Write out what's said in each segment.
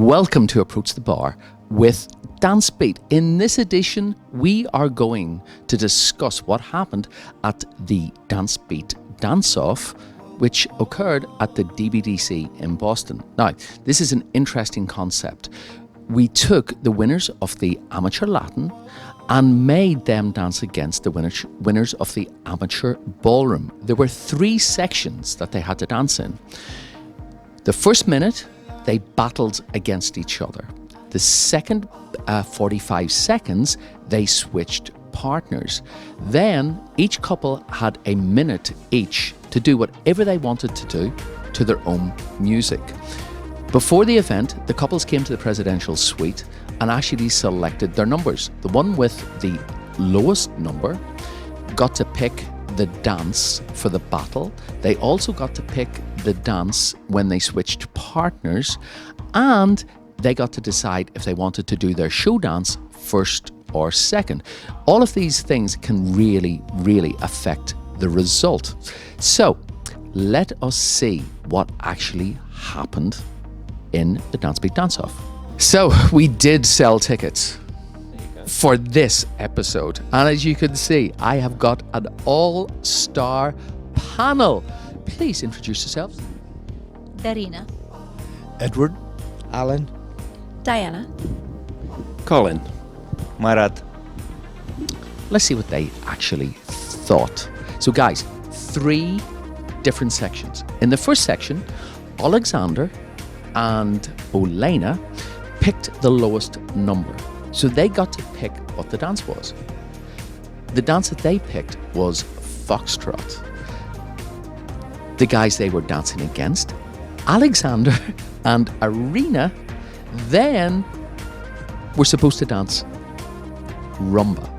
Welcome to Approach the Bar with DanceBeat. In this edition, we are going to discuss what happened at the DanceBeat dance-off, which occurred at the DBDC in Boston. Now, this is an interesting concept. We took the winners of the Amateur Latin and made them dance against the winners of the Amateur Ballroom. There were 3 sections that they had to dance in. The first minute, they battled against each other. The second 45 seconds, they switched partners. Then each couple had a minute each to do whatever they wanted to do to their own music. Before the event, the couples came to the presidential suite and actually selected their numbers. The one with the lowest number got to pick the dance for the battle. They also got to pick the dance when they switched partners, and they got to decide if they wanted to do their show dance first or second. All of these things can really affect the result. So let us see what actually happened in the DanceBeat dance-off. So we did sell tickets for this episode, and as you can see, I have got an all-star panel. Please introduce yourselves. Darina. Edward. Alan. Diana. Colin. Marat. Let's see what they actually thought. So guys, 3 different sections. In the first section, Oleksandr and Olena picked the lowest number. So they got to pick what the dance was. The dance that they picked was foxtrot. The guys they were dancing against, Oleksandr and Arina, then were supposed to dance rumba.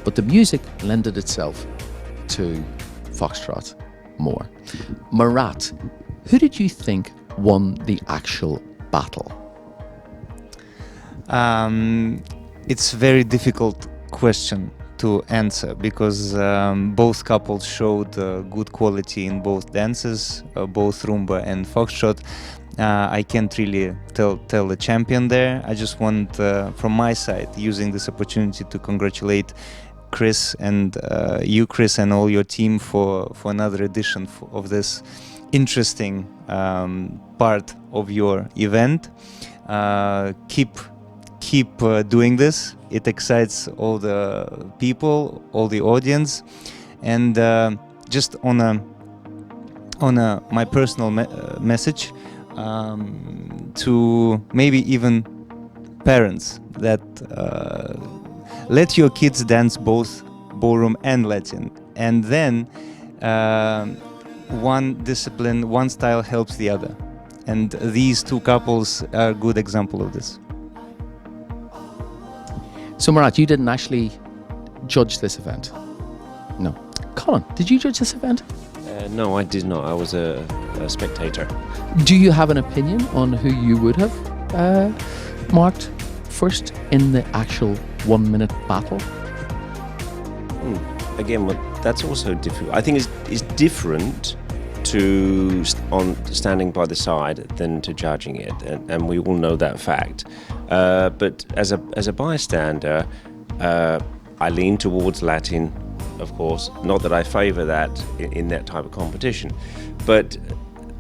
But the music lended itself to foxtrot more. Marat, who did you think won the actual battle? It's a very difficult question to answer because both couples showed good quality in both dances, both rumba and foxtrot. I can't really tell the champion there. I just want, from my side, using this opportunity to congratulate Chris and you, Chris, and all your team for another edition of this interesting part of your event. Keep doing this. It excites all the people, all the audience, and just on my personal message to maybe even parents that let your kids dance both ballroom and Latin, and then one discipline, one style helps the other, and these 2 couples are a good example of this. So Marat, you didn't actually judge this event? No. Colin, did you judge this event? No, I did not. I was a spectator. Do you have an opinion on who you would have marked first in the actual 1-minute battle? Again, that's also difficult. I think it's different to standing by the side than to judging it, and we all know that fact. But as a bystander, I lean towards Latin, of course. Not that I favour that in that type of competition, but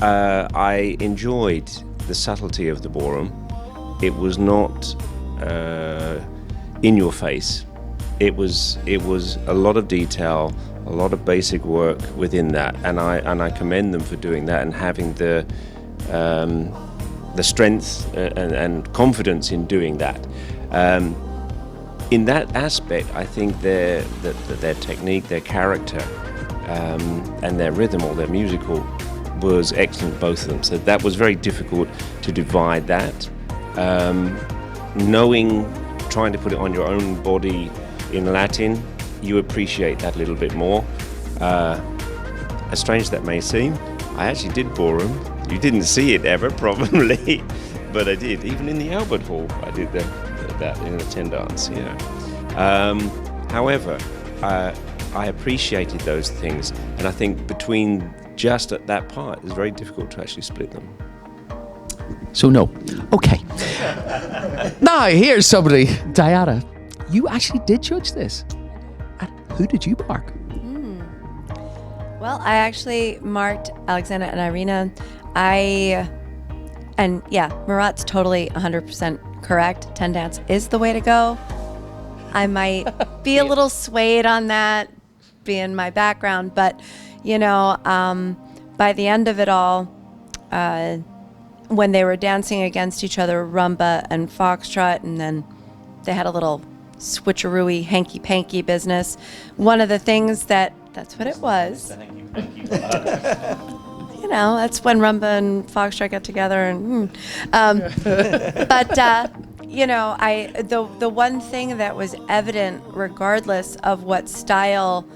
I enjoyed the subtlety of the ballroom. It was not in your face. It was a lot of detail, a lot of basic work within that, and I commend them for doing that and having the strength and confidence in doing that. In that aspect, I think their technique, their character, and their rhythm or their musical was excellent, both of them. So that was very difficult to divide that. Trying to put it on your own body in Latin, you appreciate that a little bit more. As strange as that may seem, I actually did ballroom. You didn't see it ever, probably, but I did. Even in the Albert Hall, I did that in a 10 dance, yeah. However, I appreciated those things, and I think between just at that part, it's very difficult to actually split them. So no. Okay. Now here's somebody. Diana, you actually did judge this. And who did you mark? Well, I actually marked Oleksandr and Arina. Marat's totally 100% correct. 10 dance is the way to go. I might be a little swayed on that, being my background, but by the end of it all, when they were dancing against each other, rumba and foxtrot, and then they had a little switcheroo-y, hanky-panky business. One of the things that's what it was. That's when rumba and foxtrot got together, and the one thing that was evident, regardless of what style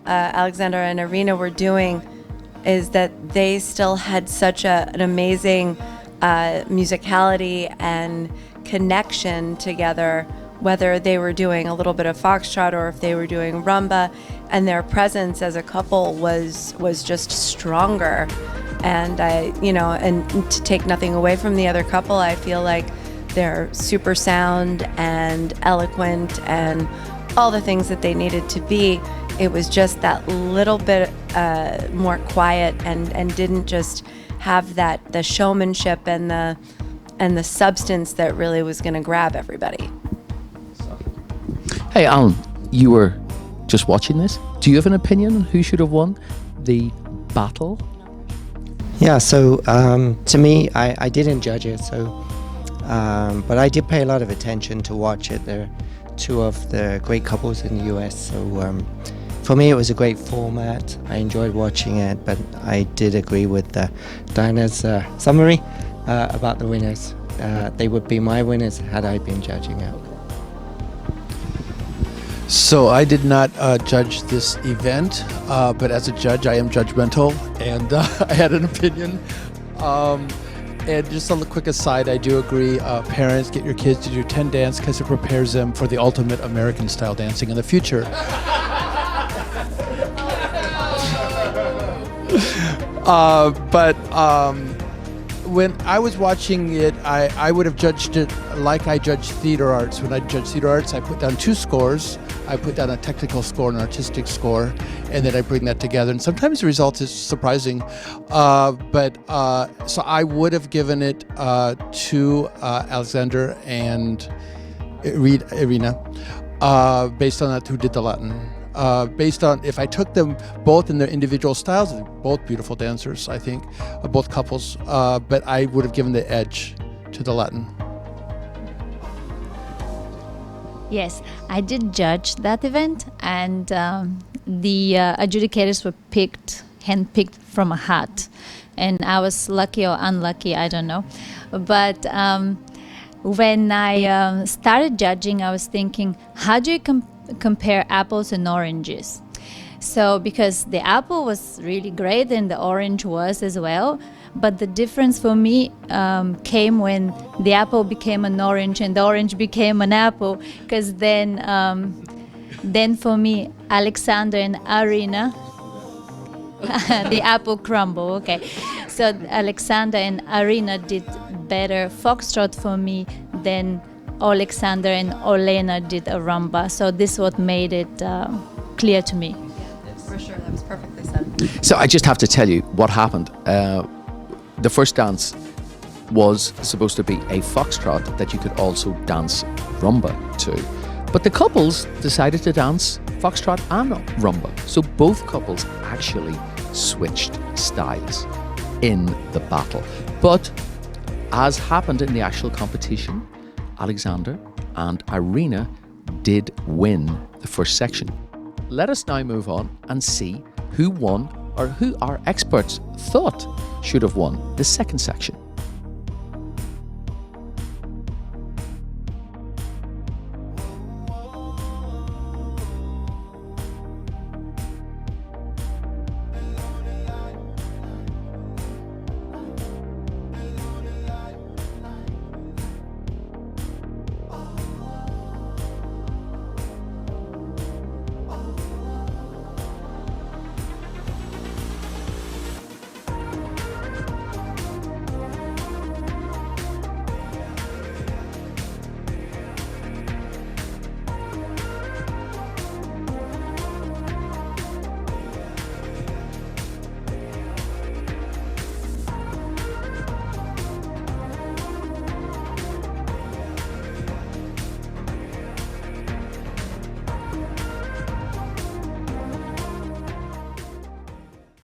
Oleksandr and Arina were doing, is that they still had such an amazing musicality and connection together, whether they were doing a little bit of foxtrot or if they were doing rumba, and their presence as a couple was just stronger. And and to take nothing away from the other couple, I feel like they're super sound and eloquent and all the things that they needed to be. It was just that little bit more quiet and didn't just have the showmanship and the substance that really was going to grab everybody. Hey, Alan, you were just watching this. Do you have an opinion on who should have won the battle? Yeah, so to me, I didn't judge it, but I did pay a lot of attention to watch it. They're two of the great couples in the US, so for me it was a great format. I enjoyed watching it, but I did agree with Diana's summary about the winners. They would be my winners had I been judging it. So I did not judge this event, but as a judge, I am judgmental, and I had an opinion. And just on the quick aside, I do agree, parents, get your kids to do 10 dance because it prepares them for the ultimate American-style dancing in the future. When I was watching it, I would have judged it like I judge theater arts. When I judge theater arts, I put down two scores. I put down a technical score and an artistic score, and then I bring that together. And sometimes the result is surprising. So I would have given it to Oleksandr and Arina, based on that, who did the Latin. Based on if I took them both in their individual styles, they're both beautiful dancers, I think, both couples, but I would have given the edge to the Latin. Yes, I did judge that event, and the adjudicators were handpicked from a hat, and I was lucky or unlucky, I don't know. But when I started judging, I was thinking, how do you compare apples and oranges? So because the apple was really great and the orange was as well, but the difference for me came when the apple became an orange and the orange became an apple, because then for me, Oleksandr and Arina, the apple crumble, okay. So Oleksandr and Arina did better foxtrot for me than Oleksandr and Olena did a rumba. So this is what made it clear to me. For sure, that was perfectly said. So I just have to tell you what happened. The first dance was supposed to be a foxtrot that you could also dance rumba to. But the couples decided to dance foxtrot and rumba. So both couples actually switched styles in the battle. But as happened in the actual competition, Oleksandr and Arina did win the first section. Let us now move on and see who won, or who our experts thought should have won the second section.